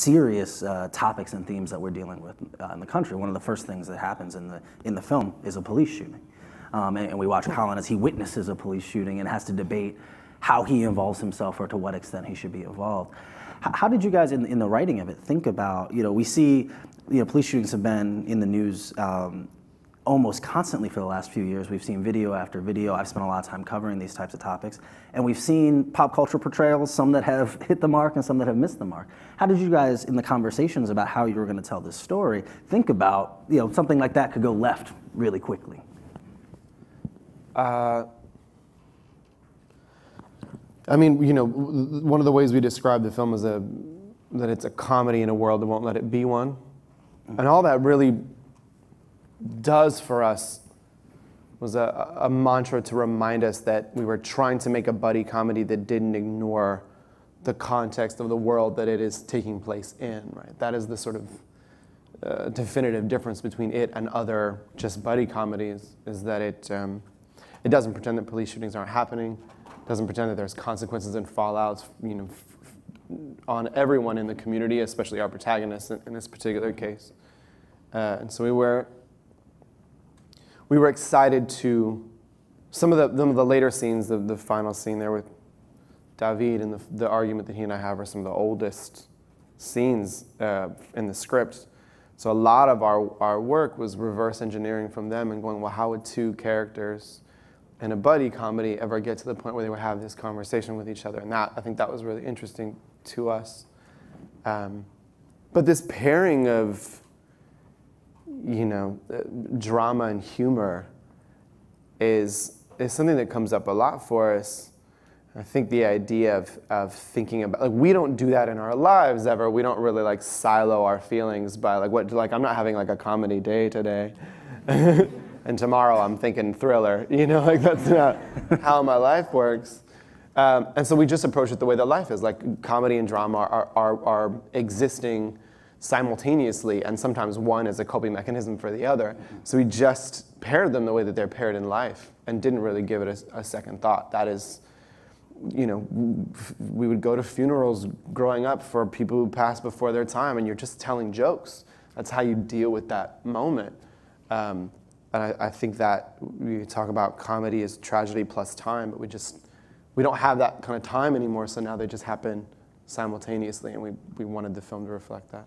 serious topics and themes that we're dealing with in the country. One of the first things that happens in the film is a police shooting. And we watch Colin as he witnesses a police shooting and has to debate how he involves himself or to what extent he should be involved. How did you guys, in the writing of it, think about, we see, police shootings have been in the news almost constantly for the last few years. We've seen video after video. I've spent a lot of time covering these types of topics. And we've seen pop culture portrayals, some that have hit the mark and some that have missed the mark. How did you guys, in the conversations about how you were going to tell this story, think about, something like that could go left really quickly? I mean, one of the ways we describe the film is that it's a comedy in a world that won't let it be one. And all that really does for us was a mantra to remind us that we were trying to make a buddy comedy that didn't ignore the context of the world that it is taking place in, right? That is the sort of definitive difference between it and other just buddy comedies, is that it doesn't pretend that police shootings aren't happening, doesn't pretend that there's consequences and fallouts, on everyone in the community, especially our protagonists in this particular case. And so we were excited to, some of the later scenes, the final scene there with David and the argument that he and I have are some of the oldest scenes in the script. So a lot of our work was reverse engineering from them and going, well, how would two characters in a buddy comedy ever get to the point where they would have this conversation with each other? And I think that was really interesting to us. But this pairing of, drama and humor is something that comes up a lot for us. I think the idea of thinking about, we don't do that in our lives ever. We don't really silo our feelings by I'm not having a comedy day today. And tomorrow I'm thinking thriller, that's not how my life works. And so we just approach it the way that life is. Comedy and drama are existing simultaneously, and sometimes one is a coping mechanism for the other. So we just paired them the way that they're paired in life and didn't really give it a second thought. That is, we would go to funerals growing up for people who passed before their time, and you're just telling jokes. That's how you deal with that moment. And I think that we talk about comedy as tragedy plus time, but we don't have that kind of time anymore, so now they just happen simultaneously, and we wanted the film to reflect that.